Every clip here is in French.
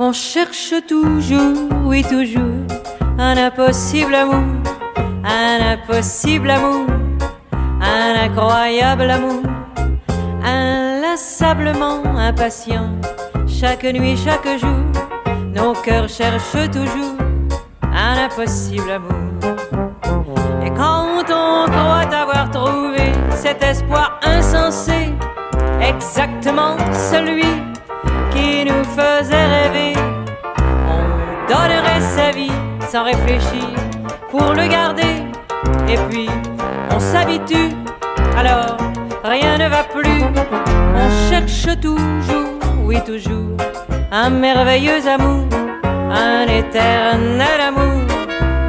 On cherche toujours, oui toujours, un impossible amour, un impossible amour, un incroyable amour, inlassablement impatient. Chaque nuit, chaque jour, nos cœurs cherchent toujours un impossible amour. Et quand on croit avoir trouvé cet espoir insensé, exactement celui qui nous faisait rêver, on donnerait sa vie sans réfléchir pour le garder. Et puis on s'habitue, alors rien ne va plus. On cherche toujours, oui toujours, un merveilleux amour, un éternel amour,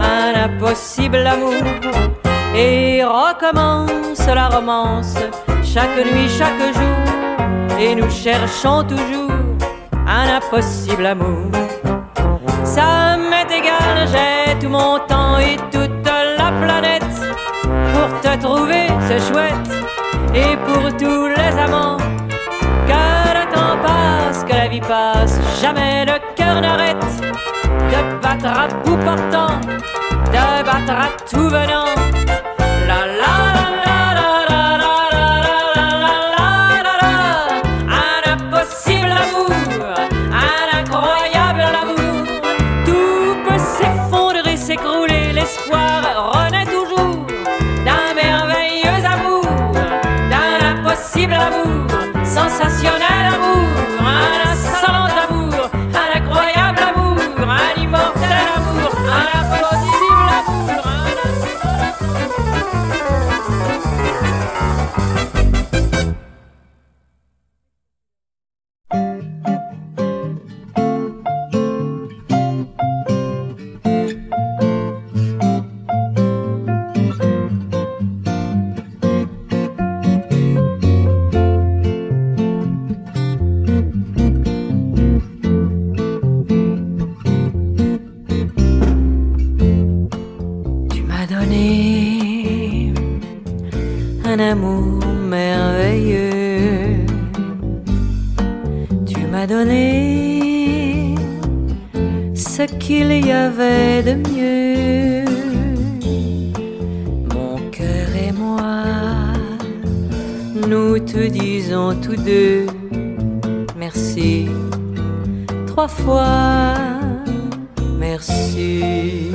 un impossible amour. Et recommence la romance chaque nuit, chaque jour, et nous cherchons toujours un impossible amour. Ça m'est égal, j'ai tout mon temps et toute la planète pour te trouver, c'est chouette. Et pour tous les amants, que le temps passe, que la vie passe, jamais le cœur n'arrête de battre à bout portant, de battre à tout venant. La la la la la la la la la. Un impossible amour, un incroyable amour. Tout peut s'effondrer, s'écrouler, l'espoir renaît toujours d'un merveilleux amour, d'un impossible amour, sensationnel amour, un insolent amour, un incroyable amour, un immortel amour, un impossible amour, un amour merveilleux. Tu m'as donné ce qu'il y avait de mieux. Mon cœur et moi, nous te disons tous deux merci, 3 fois merci.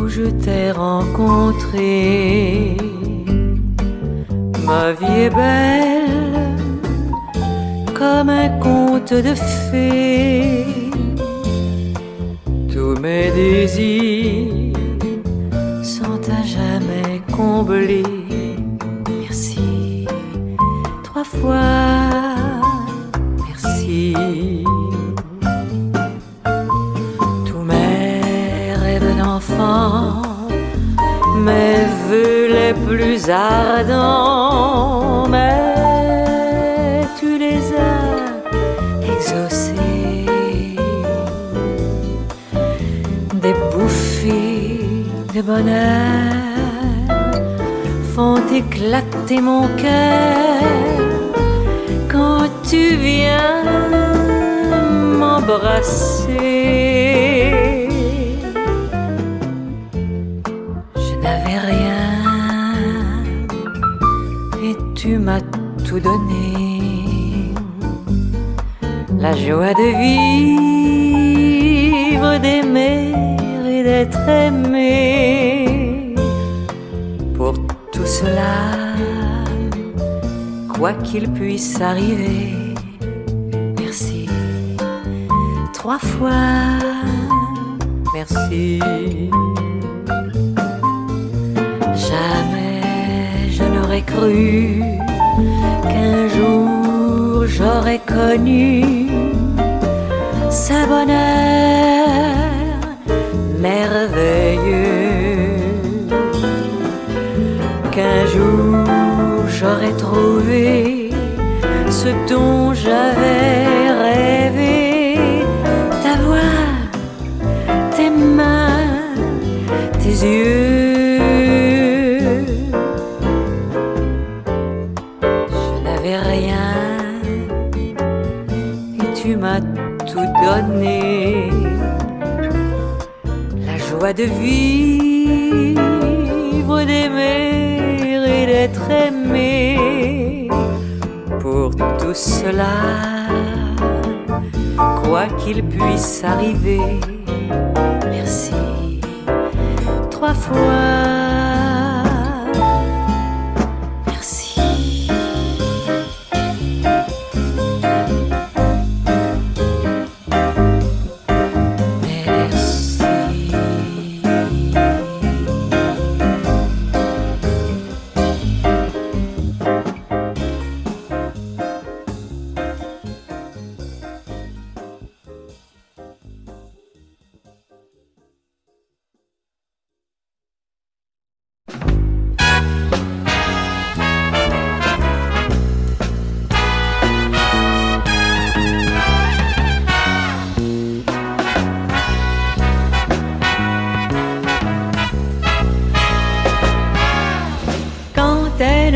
Je t'ai rencontré, ma vie est belle comme un conte de fées. Tous mes désirs sont à jamais comblés. Merci, 3 fois merci. Mes vœux les plus ardents, mais tu les as exaucés. Des bouffées de bonheur font éclater mon cœur quand tu viens m'embrasser. Tu m'as tout donné, la joie de vivre, d'aimer et d'être aimé. Pour tout cela, quoi qu'il puisse arriver, merci, 3 fois merci. Jamais je n'aurais cru qu'un jour j'aurais connu ce bonheur merveilleux, qu'un jour j'aurais trouvé ce dont j'avais rêvé, ta voix donner la joie de vivre, d'aimer et d'être aimé. Pour tout cela, quoi qu'il puisse arriver, merci 3 fois.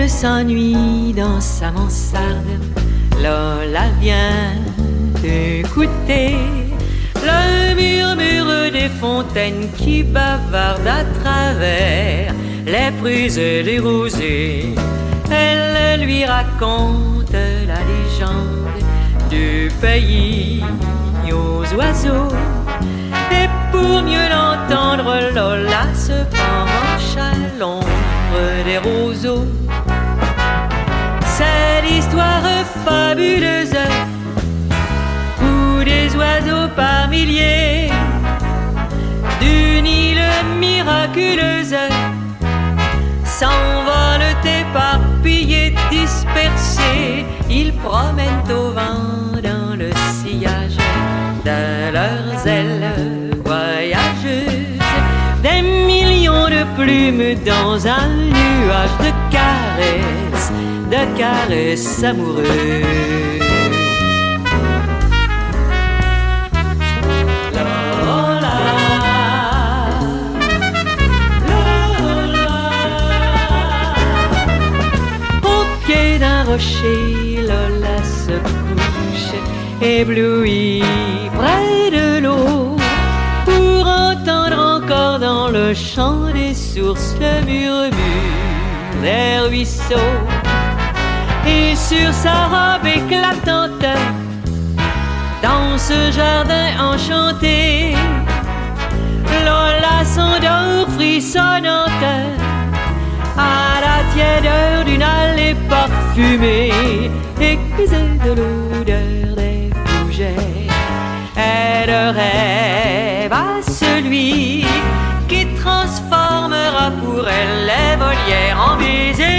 S'ennuie dans sa mansarde, Lola vient écouter le murmure des fontaines qui bavardent à travers les prés et les rosées. Elle lui raconte la légende du pays aux oiseaux, et pour mieux l'entendre, Lola se penche à l'ombre des roseaux. C'est l'histoire fabuleuse où des oiseaux par milliers d'une île miraculeuse s'envolent éparpillés, dispersés. Ils promènent au vent dans le sillage de leurs ailes voyageuses des millions de plumes dans un nuage de caresses amoureuses. Lola, Lola. Au pied d'un rocher, Lola se couche, éblouie près de l'eau, pour entendre encore dans le chant des sources le murmure des ruisseaux. Et sur sa robe éclatante, dans ce jardin enchanté, Lola s'endort frissonnante à la tiédeur d'une allée parfumée, aiguisée de l'odeur des fougères. Elle rêve à celui qui transformera pour elle les volières en baisers.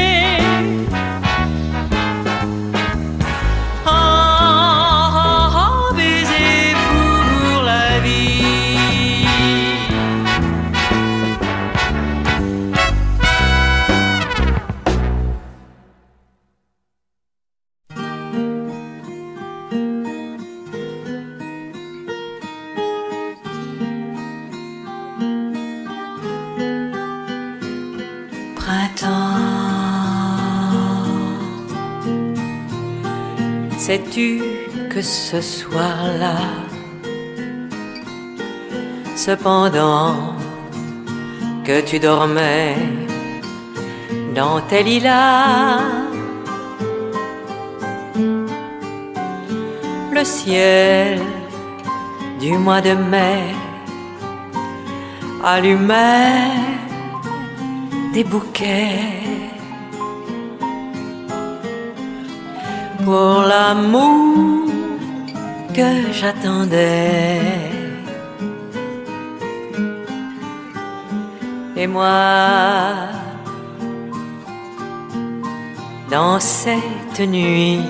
Sais-tu que ce soir-là, cependant que tu dormais dans tes lilas, le ciel du mois de mai allumait des bouquets pour l'amour que j'attendais. Et moi, dans cette nuit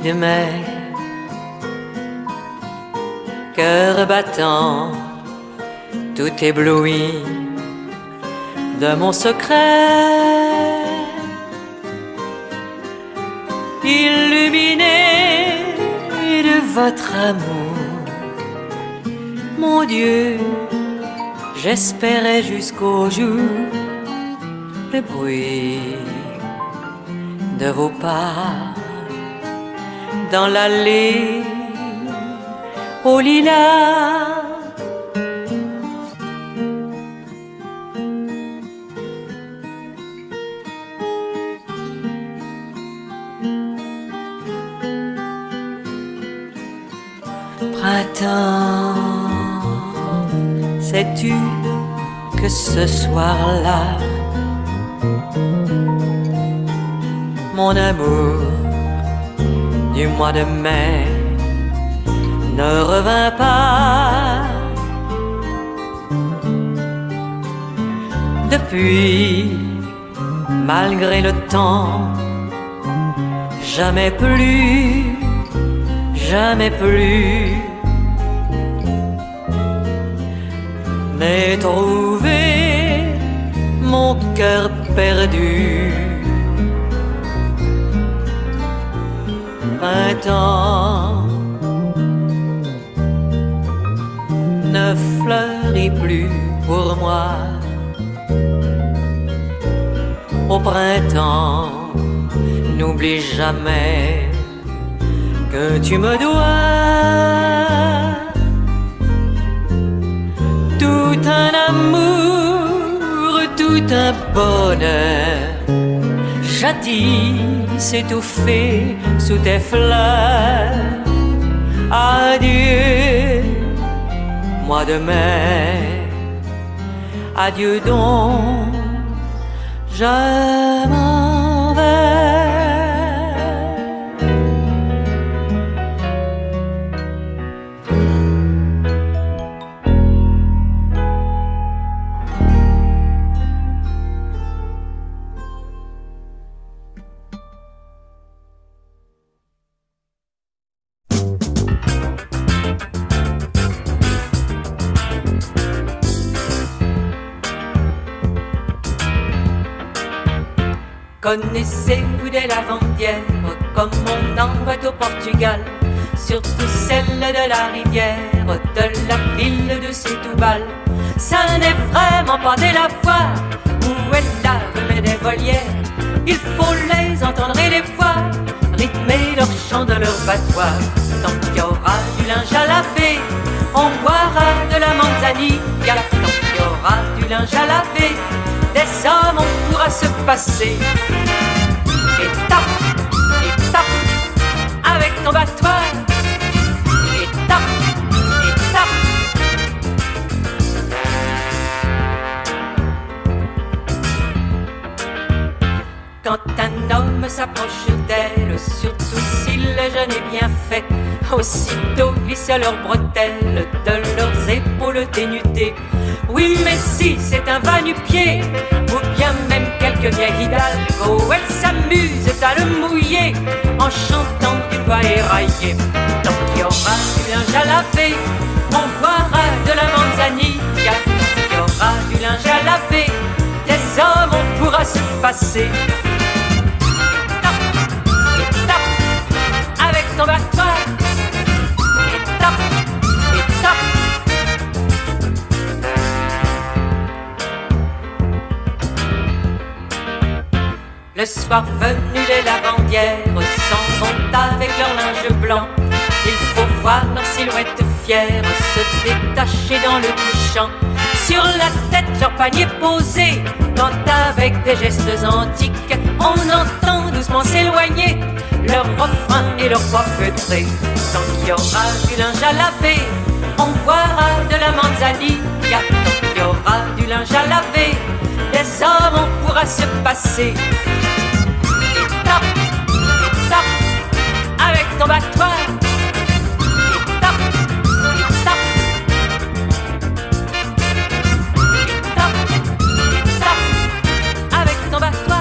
de mai, cœur battant, tout ébloui de mon secret, illuminé de votre amour, mon Dieu, j'espérais jusqu'au jour le bruit de vos pas dans l'allée aux lilas. Printemps, sais-tu que ce soir-là, mon amour du mois de mai ne revint pas? Depuis, malgré le temps, jamais plus, jamais plus n'ai trouvé mon cœur perdu. Printemps, ne fleurit plus pour moi. Au printemps, n'oublie jamais que tu me dois tout un amour, tout un bonheur, jadis étouffé sous tes fleurs. Adieu, mois de mai, adieu donc, je m'en vais. Connaissez-vous des lavandières comme on en voit au Portugal, surtout celle de la rivière, de la ville de Setúbal? Ça n'est vraiment pas des lavoirs où elles lavent mais des volières. Il faut les entendre et des fois rythmer leur chant de leur battoir. Tant qu'il y aura du linge à laver, on boira de la manzanilla. Tant qu'il y aura du linge à laver, des hommes on pourra se passer. Et tape, avec ton battoir. Et tape. Quand un homme s'approche d'elle, surtout si le jeûne est bien fait, aussitôt glisse leurs bretelles de leurs épaules dénudées. Oui, mais si c'est un va-nu-pied, ou bien même quelques vieilles hidalgo, elles s'amusent à le mouiller en chantant d'une voix éraillée. Tant qu'il y aura du linge à laver, on boira de la manzanilla. Tant qu'il y aura du linge à laver, des hommes on pourra se passer. Et tape, avec ton battoir. Et tape. Le soir venu, les lavandières s'en vont avec leur linge blanc. Il faut voir leur silhouette fière se détacher dans le couchant. Sur la tête, leur panier posé, quand avec des gestes antiques, on entend doucement s'éloigner leur refrain et leur voix feutrée. Tant qu'il y aura du linge à laver, on boira de la manzanilla. Tant qu'il y aura du linge à laver, des hommes on pourra se passer. Et tape, avec ton battoir. Et tape, avec ton battoir.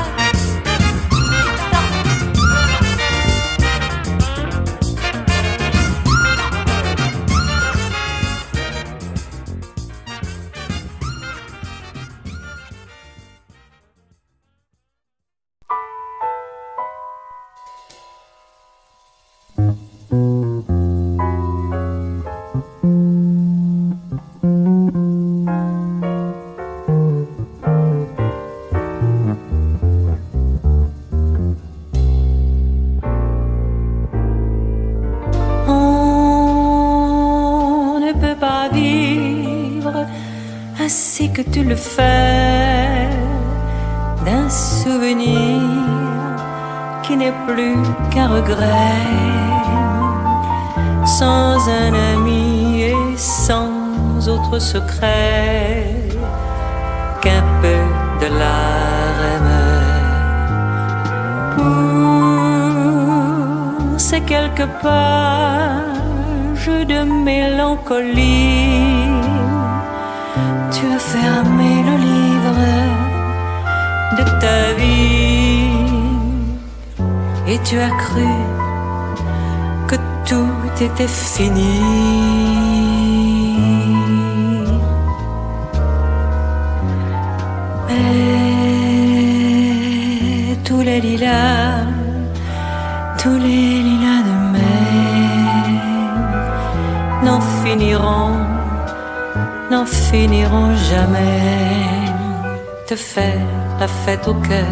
pas vivre ainsi que tu le fais, d'un souvenir qui n'est plus qu'un regret, sans un ami et sans autre secret qu'un peu de larmes. C'est quelques pages de mélancolie. Tu as fermé le livre de ta vie et tu as cru que tout était fini. Mais tous les lilas de mai n'en finiront jamais de faire la fête au cœur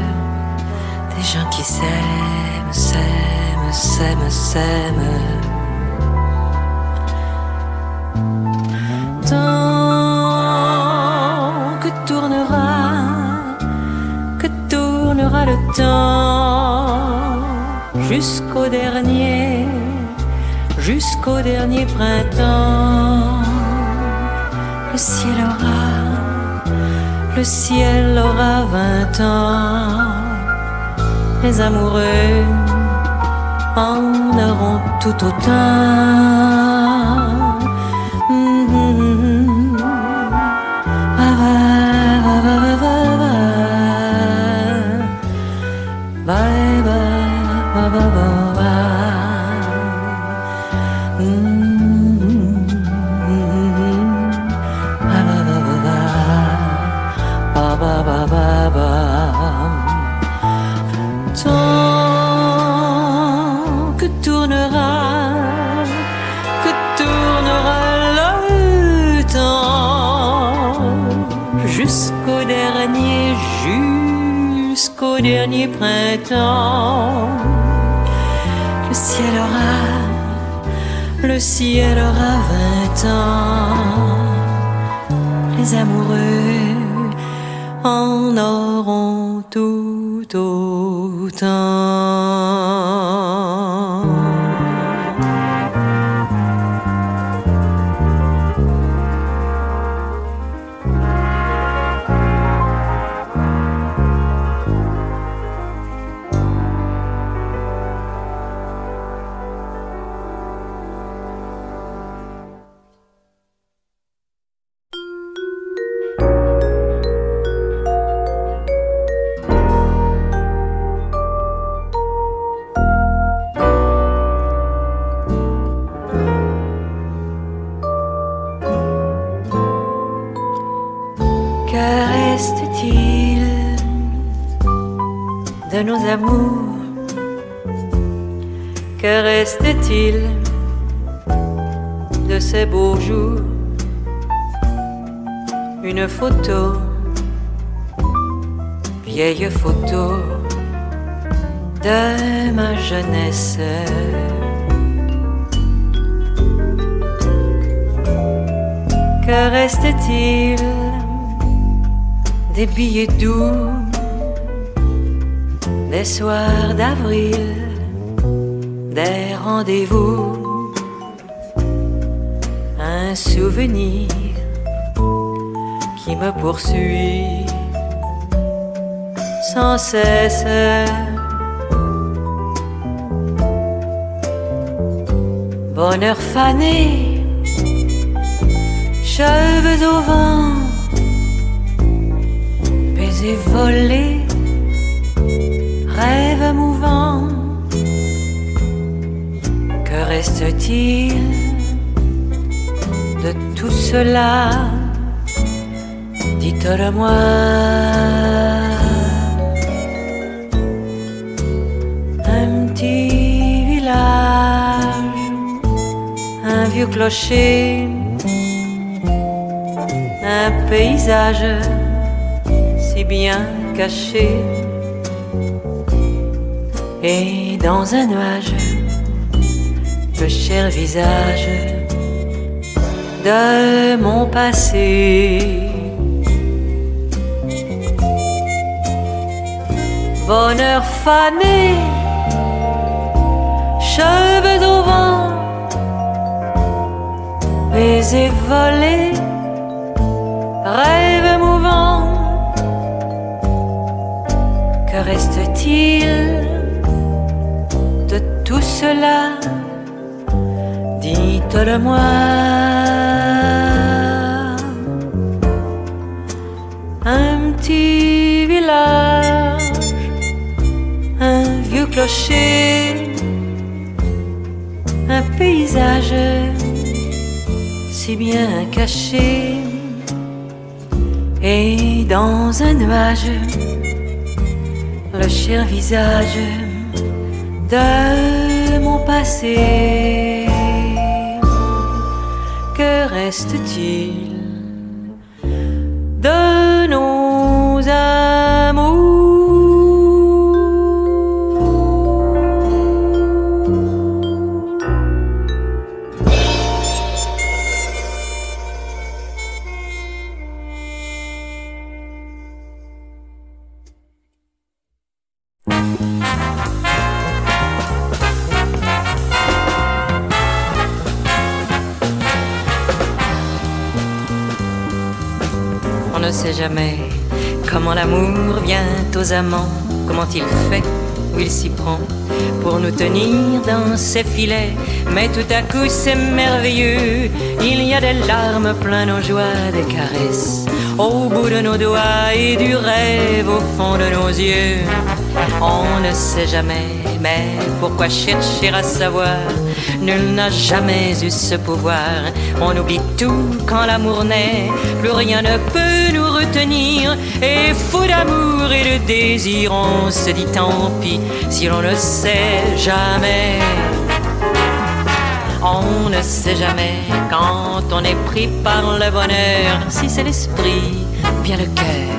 des gens qui s'aiment, s'aiment, s'aiment, s'aiment. Tant que tournera le temps jusqu'au dernier printemps, le ciel aura 20 ans, les amoureux en auront tout autant. Bye bye, bye bye. Tant que tournera le temps jusqu'au dernier printemps, le ciel aura 20 ans, les amoureux en auront tout autant. Que reste-t-il de nos amours? Que reste-t-il de ces beaux jours? Une photo, vieille photo de ma jeunesse. Que reste-t-il des billets doux, des soirs d'avril, des rendez-vous, un souvenir qui me poursuit sans cesse. Bonheur fané, cheveux au vent, baisers volés, rêves mouvants. Que reste-t-il de tout cela? Dites-le-moi. Un petit village, un vieux clocher, un paysage si bien caché, et dans un nuage le cher visage de mon passé. Bonheur fané, cheveux au vent, baisers volés, rêves mouvants. Que reste-t-il de tout cela? Dites-le-moi. Un petit village, un vieux clocher, un paysage si bien caché, et dans un nuage le cher visage de mon passé. Que reste-t-il de nos amours? On ne sait jamais comment l'amour vient aux amants, comment il fait, où il s'y prend pour nous tenir dans ses filets. Mais tout à coup c'est merveilleux, il y a des larmes plein nos joies, des caresses au bout de nos doigts et du rêve au fond de nos yeux. On ne sait jamais, mais pourquoi chercher à savoir? Nul n'a jamais eu ce pouvoir. On oublie tout quand l'amour naît, plus rien ne peut nous retenir. Et fou d'amour et de désir, on se dit tant pis si l'on ne sait jamais. On ne sait jamais quand on est pris par le bonheur, si c'est l'esprit ou bien le cœur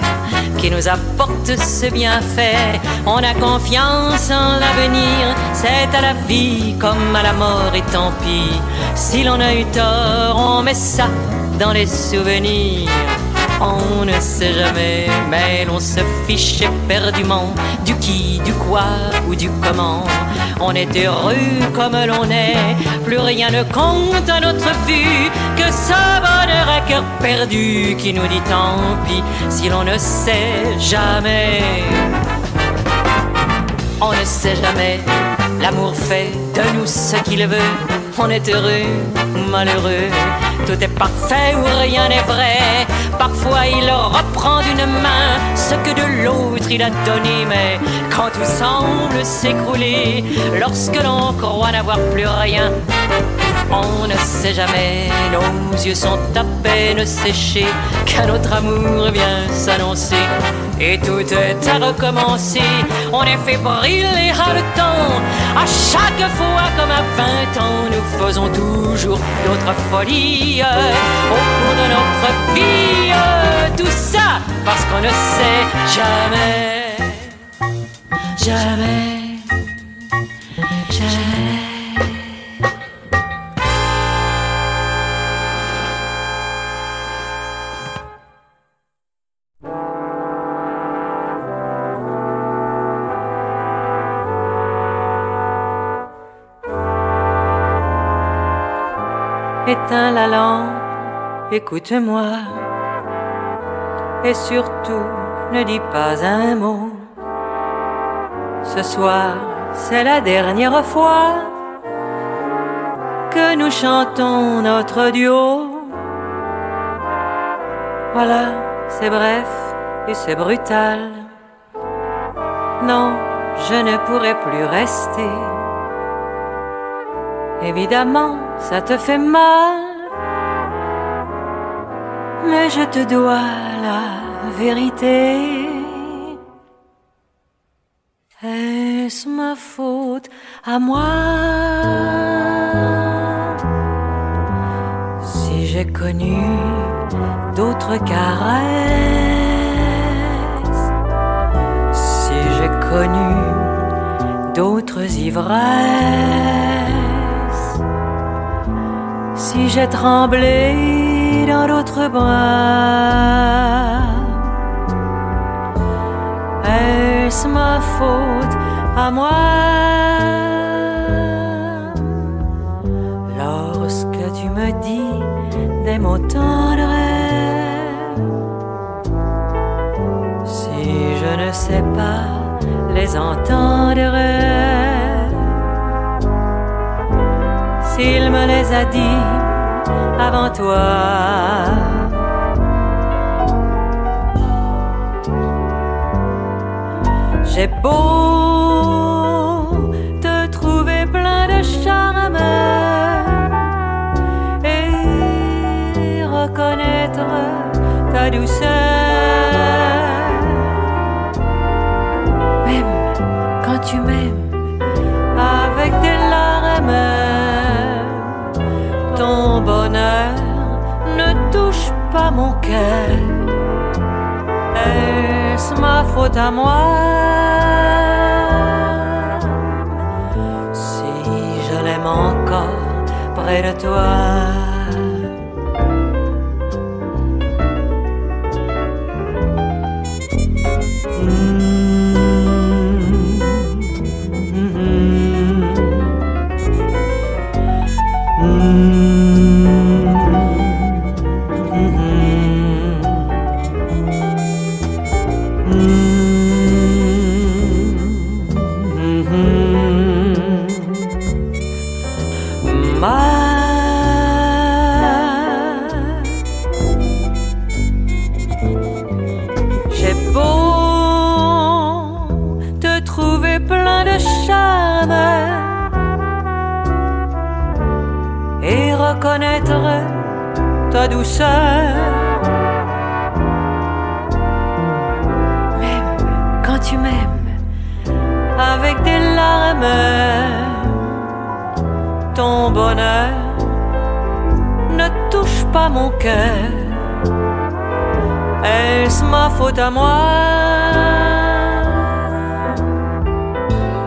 qui nous apporte ce bienfait. On a confiance en l'avenir, c'est à la vie comme à la mort, et tant pis si l'on a eu tort, on met ça dans les souvenirs. On ne sait jamais, mais l'on se fiche éperdument du qui, du quoi ou du comment. On est heureux comme l'on est, plus rien ne compte à notre vue que ce bonheur à cœur perdu qui nous dit tant pis si l'on ne sait jamais. On ne sait jamais, l'amour fait de nous ce qu'il veut. On est heureux ou malheureux, tout est parfait ou rien n'est vrai. Parfois il reprend d'une main ce que de l'autre il a donné, mais quand tout semble s'écrouler, lorsque l'on croit n'avoir plus rien, on ne sait jamais, nos yeux sont à peine séchés qu'un autre amour vient s'annoncer. Et tout est à recommencer, on est fébrile et haletant. À chaque fois comme à 20 ans, nous faisons toujours d'autres folies au cours de notre vie. Tout ça parce qu'on ne sait jamais, jamais, jamais. Éteins la lampe, écoute-moi, et surtout ne dis pas un mot. Ce soir, c'est la dernière fois que nous chantons notre duo. Voilà, c'est bref et c'est brutal. Non, je ne pourrai plus rester. Évidemment, ça te fait mal, mais je te dois la vérité. Est-ce ma faute à moi si j'ai connu d'autres caresses, si j'ai connu d'autres ivresses, si j'ai tremblé notre bras. Est-ce ma faute à moi lorsque tu me dis des mots tendres? Si je ne sais pas les entendre, s'il me les a dit avant toi, j'ai beau te trouver plein de charme et reconnaître ta douceur, même quand tu m'aimes avec des larmes, ton bonheur ne touche pas mon cœur. Est-ce ma faute à moi si je l'aime encore près de toi? J'ai beau te trouver plein de charme et reconnaître ta douceur, même quand tu m'aimes avec des larmes, ton bonheur ne touche pas mon cœur. Est-ce ma faute à moi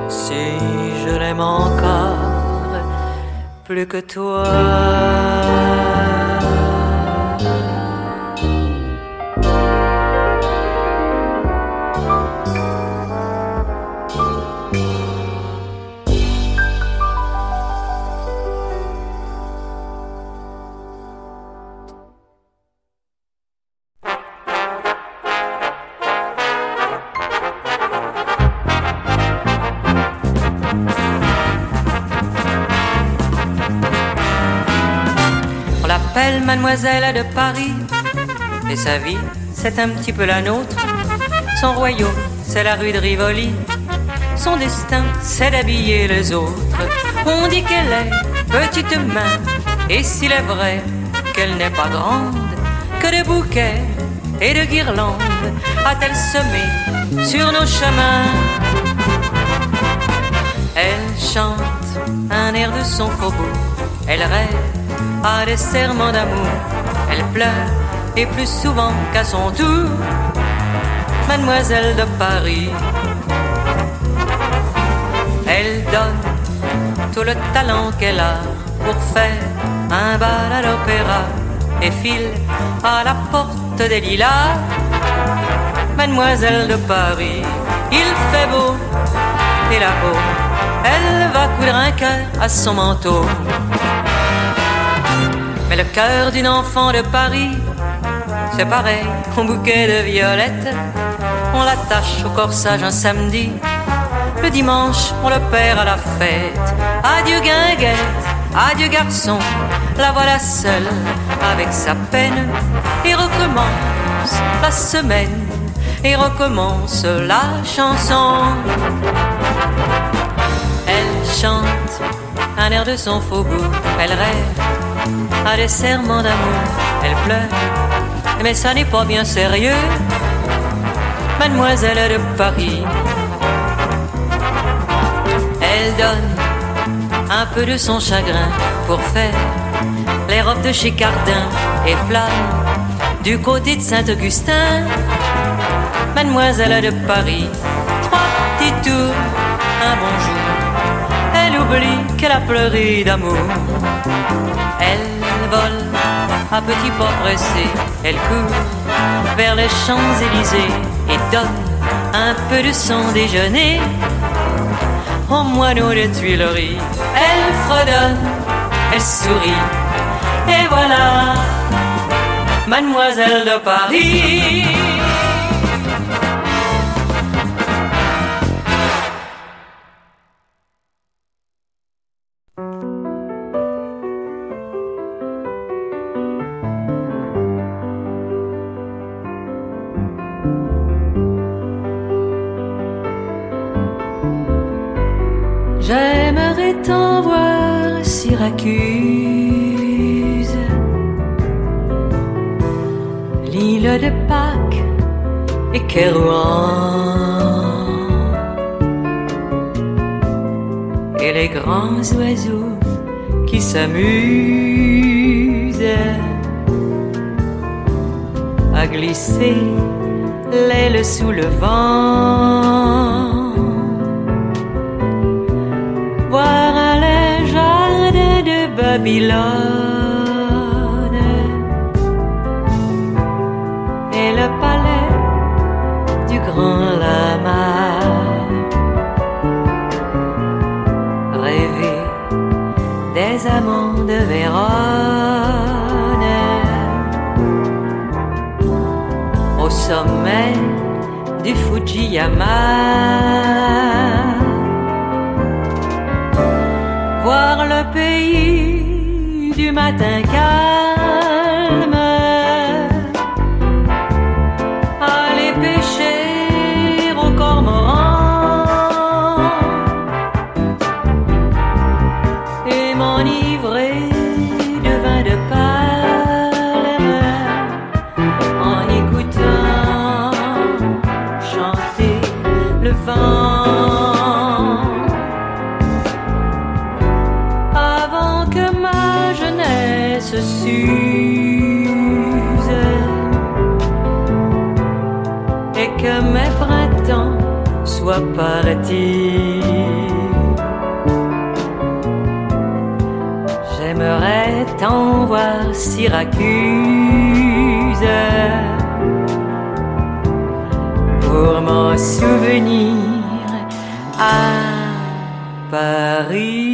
si je l'aime encore plus que toi? Mademoiselle de Paris, et sa vie, c'est un petit peu la nôtre. Son royaume, c'est la rue de Rivoli. Son destin, c'est d'habiller les autres. On dit qu'elle est petite main, et s'il est vrai qu'elle n'est pas grande, que de bouquets et de guirlandes a-t-elle semé sur nos chemins. Elle chante un air de son faubourg, elle rêve à des serments d'amour, elle pleure et plus souvent qu'à son tour, Mademoiselle de Paris. Elle donne tout le talent qu'elle a pour faire un bal à l'opéra et file à la porte des lilas. Mademoiselle de Paris, il fait beau et là-haut, elle va coudre un cœur à son manteau. Mais le cœur d'une enfant de Paris, c'est pareil qu'un bouquet de violettes. On l'attache au corsage un samedi, le dimanche on le perd à la fête. Adieu guinguette, adieu garçon, la voilà seule avec sa peine. Et recommence la semaine, et recommence la chanson. Elle chante un air de son faubourg, elle rêve à des serments d'amour, elle pleure, mais ça n'est pas bien sérieux, Mademoiselle de Paris. Elle donne un peu de son chagrin pour faire les robes de chez Cardin et Flamme du côté de Saint-Augustin. Mademoiselle de Paris, 3 petits tours, un bonjour, elle oublie qu'elle a pleuré d'amour. Elle s'envole à petits pas pressés. Elle court vers les Champs-Élysées et donne un peu de son déjeuner aux moineaux des Tuileries. Elle fredonne, elle sourit, et voilà Mademoiselle de Paris. J'aimerais tant voir Syracuse, l'île de Pâques et Kérouan, et les grands oiseaux qui s'amusent à glisser l'aile sous le vent. Voir les jardins de Babylone et le palais du grand lama. Rêver des amants de Vérone au sommet du Fujiyama. Voir le pays du matin calme, aller pêcher au cormoran et m'enivrer de vin de palme en écoutant chanter le vent. Se s'use et que mes printemps soient partis. J'aimerais tant voir Syracuse pour m'en souvenir à Paris.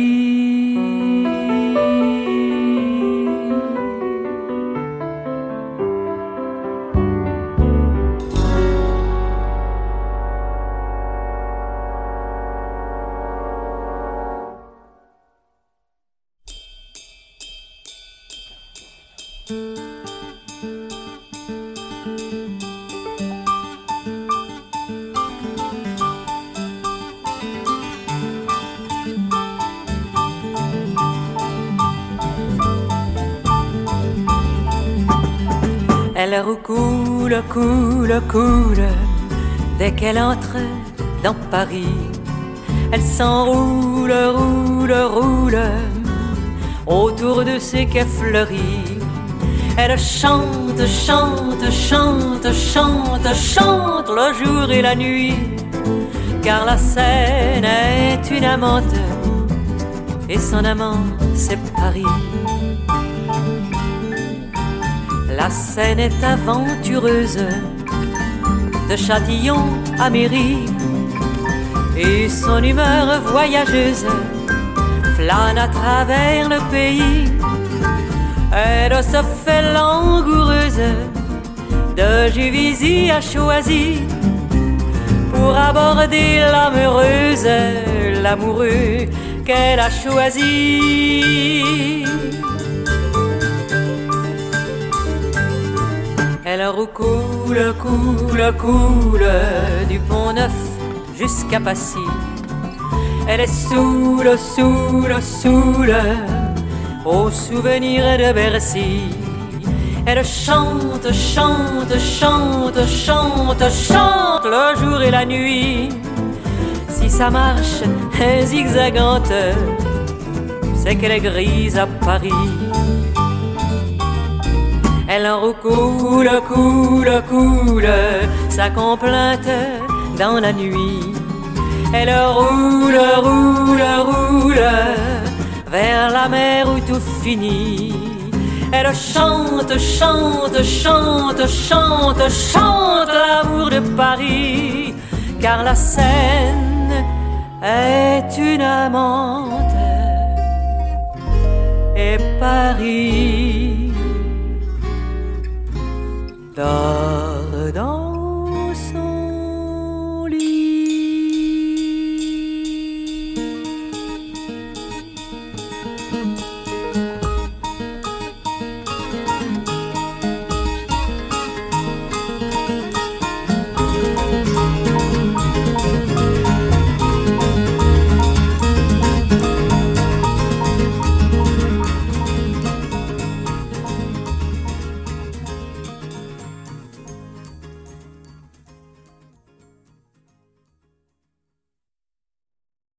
Elle roucoule, coule, coule, dès qu'elle entre dans Paris. Elle s'enroule, roule, roule, autour de ses quais fleuris. Elle chante, chante, chante, chante, chante le jour et la nuit, car la Seine est une amante, et son amant c'est Paris. La Seine est aventureuse, de Châtillon à Méry, et son humeur voyageuse flâne à travers le pays. Elle se fait langoureuse, de Juvisy à Choisy, pour aborder l'amoureuse, l'amoureux qu'elle a choisi. Elle roucoule, coule, coule, du Pont-Neuf jusqu'à Passy. Elle est saoule, saoule, saoule, au souvenir de Bercy. Elle chante, chante, chante, chante, chante le jour et la nuit. Si sa marche est zigzagante, c'est qu'elle est grise à Paris. Elle roucoule, coule, coule, sa complainte dans la nuit. Elle roule, roule, roule, vers la mer où tout finit. Elle chante, chante, chante, chante, chante l'amour de Paris, car la Seine est une amante et Paris